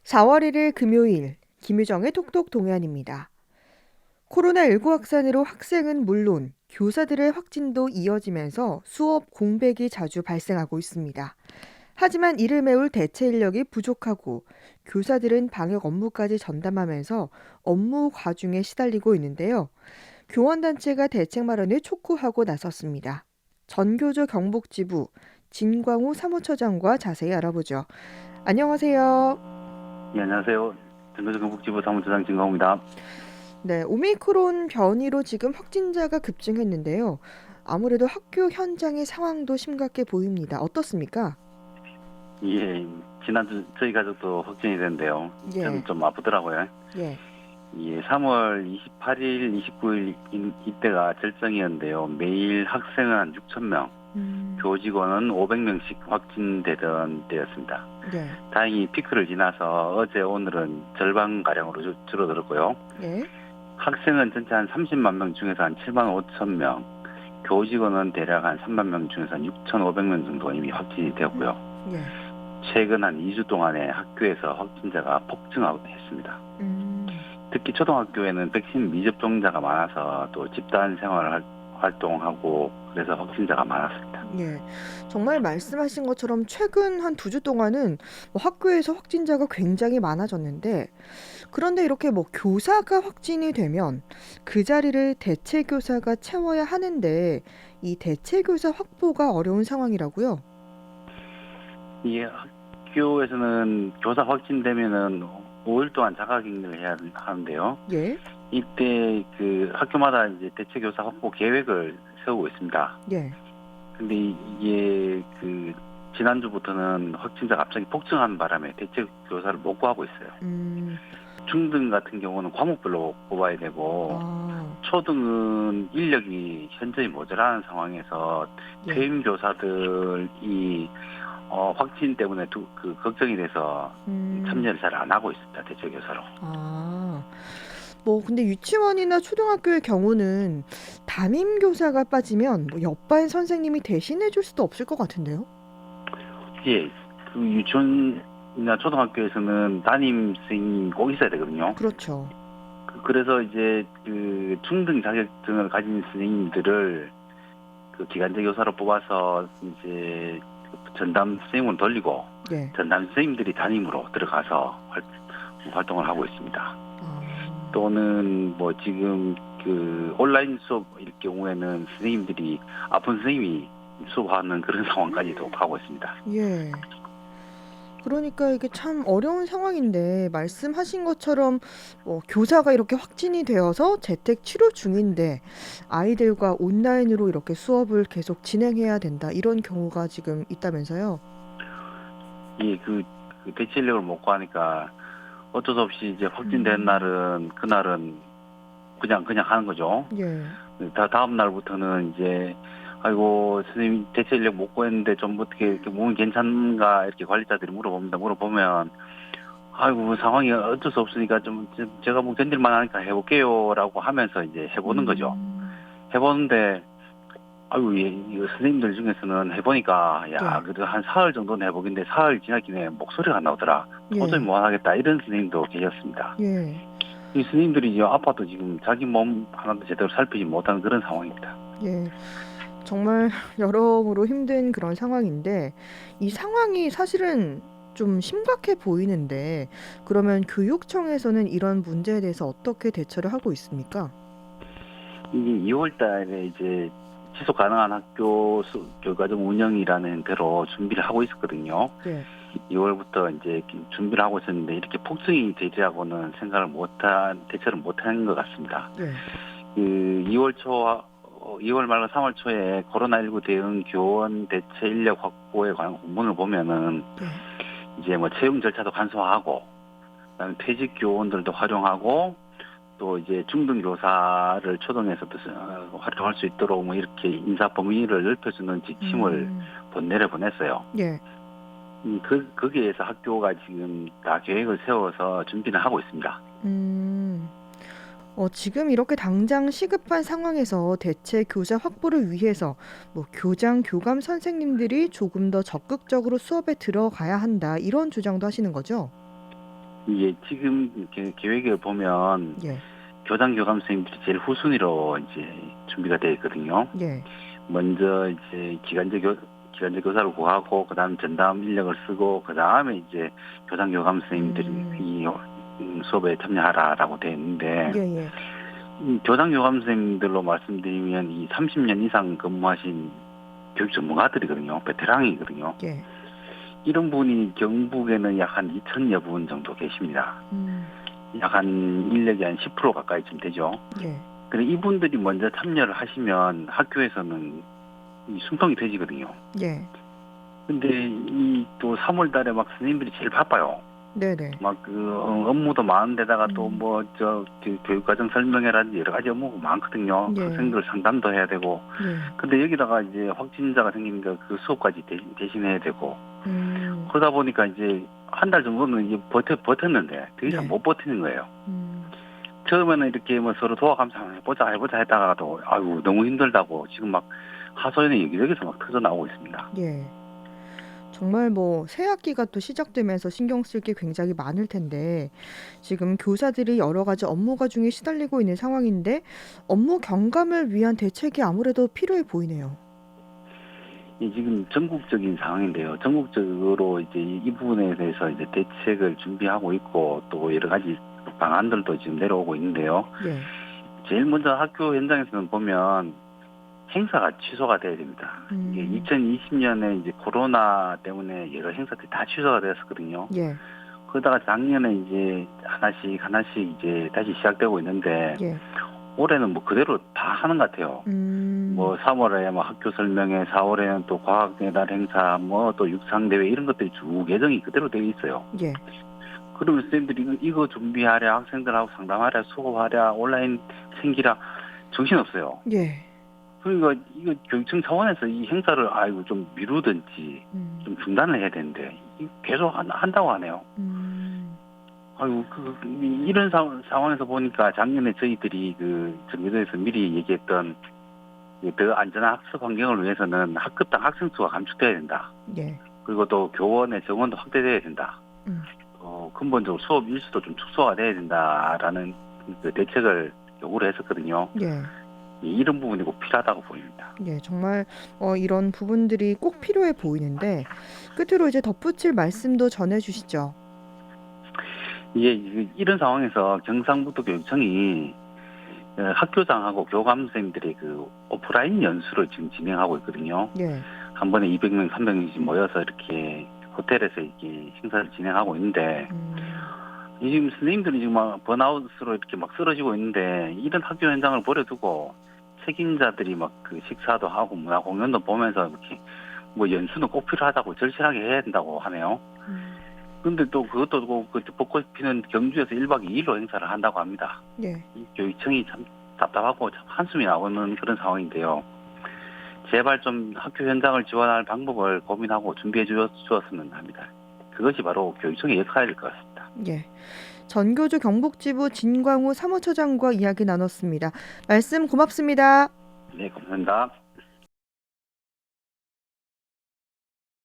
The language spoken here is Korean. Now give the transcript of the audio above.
4월 1일 금요일 김유정의 톡톡 동안입니다. 코로나19 확산으로 학생은 물론 교사들의 확진도 이어지면서 수업 공백이 자주 발생하고 있습니다. 하지만 이를 메울 대체 인력이 부족하고 교사들은 방역 업무까지 전담하면서 업무 과중에 시달리고 있는데요. 교원단체가 대책 마련을 촉구하고 나섰습니다. 전교조 경북지부 진광우 사무처장과 자세히 알아보죠. 안녕하세요. 예, 안녕하세요. 전도경북지부 사무처장 진광호입니다. 네, 오미크론 변이로 지금 확진자가 급증했는데요. 아무래도 학교 현장의 상황도 심각해 보입니다. 어떻습니까? 예, 지난주 저희 가족도 확진이 됐는데요. 저는 예, 좀 아프더라고요. 예. 예, 3월 28일, 29일 이때가 절정이었는데요. 매일 학생은 한 6천 명, 음, 교직원은 500명씩 확진되던 때였습니다. 예, 다행히 피크를 지나서 어제 오늘은 절반가량으로 줄어들었고요. 예, 학생은 전체 한 30만 명 중에서 한 7만 5천 명, 교직원은 대략 한 3만 명 중에서 한 6,500명 정도 이미 확진이 되었고요. 예. 최근 한 2주 동안에 학교에서 확진자가 폭증했습니다. 음, 특히 초등학교에는 백신 미접종자가 많아서 또 집단 생활 활동하고 그래서 확진자가 많았습니다. 예. 정말 말씀하신 것처럼 최근 한 2주 동안은 학교에서 확진자가 굉장히 많아졌는데, 그런데 이렇게 교사가 확진이 되면 그 자리를 대체 교사가 채워야 하는데, 이 대체 교사 확보가 어려운 상황이라고요? 이 학교에서는 교사 확진되면은 5일 동안 자가격리를 해야 하는데요. 예, 이때 그 학교마다 이제 대체 교사 확보 계획을 세우고 있습니다. 예. 근데 이게 그 지난주부터는 확진자가 갑자기 폭증하는 바람에 대체 교사를 못 구하고 있어요. 음, 중등 같은 경우는 과목별로 뽑아야 되고 아, 초등은 인력이 현저히 모자라는 상황에서 예. 퇴임 교사들이 확진 때문에 그 걱정이 돼서 음, 참여를 잘 안 하고 있습니다. 대체 교사로. 아, 근데 유치원이나 초등학교의 경우는 담임 교사가 빠지면 옆반 선생님이 대신해 줄 수도 없을 것 같은데요? 예, 그 유치원이나 초등학교에서는 담임 선생님이 꼭 있어야 되거든요. 그렇죠. 그래서 이제 그 중등 자격증을 가진 선생님들을 그 기간제 교사로 뽑아서 이제 전담 선생님을 돌리고 예. 전담 선생님들이 담임으로 들어가서 활동을 하고 있습니다. 아, 또는 뭐 지금 그 온라인 수업일 경우에는 선생님들이 아픈 선생님이 수업하는 그런 상황까지도 가고 있습니다. 예. 그러니까 이게 참 어려운 상황인데 말씀하신 것처럼 교사가 이렇게 확진이 되어서 재택 치료 중인데 아이들과 온라인으로 이렇게 수업을 계속 진행해야 된다. 이런 경우가 지금 있다면서요? 이 그 대체 인력을 못 구하니까 어쩔 수 없이 이제 확진된 음, 날은 그날은 그냥 하는 거죠. 예. 다음 날부터는 이제 아이고 선생님 대체 인력 못 구했는데 좀 어떻게 이렇게 몸이 괜찮은가 이렇게 관리자들이 물어봅니다. 물어보면 아이고 상황이 어쩔 수 없으니까 좀 제가 뭐 견딜만 하니까 해볼게요라고 하면서 이제 해보는 거죠. 음, 해보는데 아이고 이거 선생님들 중에서는 해보니까 야 예. 그래도 한 사흘 정도는 해보긴데 사흘 지나긴 해 목소리가 안 나오더라. 도저히 예. 못 하겠다 이런 선생님도 계셨습니다. 예. 이 선생님들이 아파도 지금 자기 몸 하나도 제대로 살피지 못하는 그런 상황입니다. 예. 정말 여러모로 힘든 그런 상황인데 이 상황이 사실은 좀 심각해 보이는데 그러면 교육청에서는 이런 문제에 대해서 어떻게 대처를 하고 있습니까? 이게 2월 달에 이제 지속 가능한 학교 교과정 운영이라는 대로 준비를 하고 있었거든요. 예. 2월부터 이제 준비를 하고 있었는데 이렇게 폭증이 되리라고는 생각을 대처를 못한 것 같습니다. 예. 그 2월 초, 2월 말과 3월 초에 코로나19 대응 교원 대체 인력 확보에 관한 공문을 보면은 예. 이제 뭐 채용 절차도 간소화하고, 그다음에 퇴직 교원들도 활용하고, 또 이제 중등 교사를 초등에서도 활용할 수 있도록 뭐 이렇게 인사 범위를 넓혀주는 지침을 음. 보냈어요. 예. 거기에서 학교가 지금 다 계획을 세워서 준비를 하고 있습니다. 음. 지금 이렇게 당장 시급한 상황에서 대체 교사 확보를 위해서 교장, 교감 선생님들이 조금 더 적극적으로 수업에 들어가야 한다. 이런 주장도 하시는 거죠? 이게 지금 이렇게 계획을 보면 예. 교장 교감 선생님들이 제일 후순위로 이제 준비가 되어 있거든요. 예. 먼저 이제 기간제 교사를 구하고 그다음 전담 인력을 쓰고 그다음에 이제 교장 교감 선생님들이 이 수업에 참여하라라고 되어 있는데 예예. 이 교장 교감 선생님들로 말씀드리면 이 30년 이상 근무하신 교육 전문가들이거든요. 베테랑이거든요. 예. 이런 분이 경북에는 약 한 2천여 분 정도 계십니다. 약 한 인력이 한 10% 가까이쯤 되죠. 예. 그래 이분들이 먼저 참여를 하시면 학교에서는 이 숨통이 트이거든요. 예. 근데 이 또 3월 달에 막 선생님들이 제일 바빠요. 네네. 막 그 업무도 많은데다가 또 뭐 교육과정 설명회라든지 여러 가지 업무가 많거든요. 예. 학생들 상담도 해야 되고. 예. 근데 여기다가 이제 확진자가 생기니까 그 수업까지 대신해야 되고. 음. 그러다 보니까 이제 한 달 정도는 이제 버텼는데 더 이상 네. 못 버티는 거예요. 음. 처음에는 이렇게 뭐 서로 도와가면서 해보자 했다가도 아유 너무 힘들다고 지금 막 하소연이 여기저기서 막 터져 나오고 있습니다. 예. 정말 뭐 새 학기가 또 시작되면서 신경 쓸 게 굉장히 많을 텐데 지금 교사들이 여러 가지 업무 과중에 시달리고 있는 상황인데 업무 경감을 위한 대책이 아무래도 필요해 보이네요. 이 지금 전국적인 상황인데요. 전국적으로 이제 이 부분에 대해서 이제 대책을 준비하고 있고 또 여러 가지 방안들도 지금 내려오고 있는데요. 예. 제일 먼저 학교 현장에서는 보면 행사가 취소가 돼야 됩니다. 이게 2020년에 이제 코로나 때문에 여러 행사들이 다 취소가 되었었거든요. 예. 그러다가 작년에 이제 하나씩 이제 다시 시작되고 있는데 예. 올해는 뭐 그대로 다 하는 것 같아요. 뭐 3월에 뭐 학교 설명회, 4월에는 또 과학의 날 행사, 뭐 또 육상대회 이런 것들이 쭉 예정이 그대로 되어 있어요. 예. 그러면 선생님들이 이거 준비하랴, 학생들하고 상담하랴, 수업하랴, 온라인 생기랴 정신없어요. 예. 그러니까 이거 교육청 차원에서 이 행사를 아이고 좀 미루든지 좀 중단을 해야 되는데 계속 한다고 하네요. 아이고 이런 상황에서 보니까 작년에 저희들이 그 전교조에서 미리 얘기했던 더 안전한 학습 환경을 위해서는 학급당 학생 수가 감축돼야 된다. 예. 그리고 또 교원의 정원도 확대돼야 된다. 근본적으로 수업 일수도 좀 축소가 돼야 된다라는 그 대책을 요구를 했었거든요. 예. 이런 부분이 꼭 필요하다고 보입니다. 예, 정말 이런 부분들이 꼭 필요해 보이는데 끝으로 이제 덧붙일 말씀도 전해 주시죠. 예, 이런 상황에서 경상북도 교육청이 학교장하고 교감 선생님들의 그 오프라인 연수를 지금 진행하고 있거든요. 예. 한 번에 200명, 300명씩 모여서 이렇게 호텔에서 이렇게 행사를 진행하고 있는데 지금 선생님들이 지금 막 번아웃으로 이렇게 막 쓰러지고 있는데 이런 학교 현장을 버려두고 책임자들이 막 그 식사도 하고 문화 공연도 보면서 이렇게 뭐 연수는 꼭 필요하다고 절실하게 해야 된다고 하네요. 근데 또 그것도 그 벚꽃 피는 경주에서 1박 2일로 행사를 한다고 합니다. 예. 이 교육청이 참 답답하고 참 한숨이 나오는 그런 상황인데요. 제발 좀 학교 현장을 지원할 방법을 고민하고 준비해 주었으면 합니다. 그것이 바로 교육청의 역할일 것 같습니다. 예. 전교조 경북지부 진광우 사무처장과 이야기 나눴습니다. 말씀 고맙습니다. 네, 감사합니다.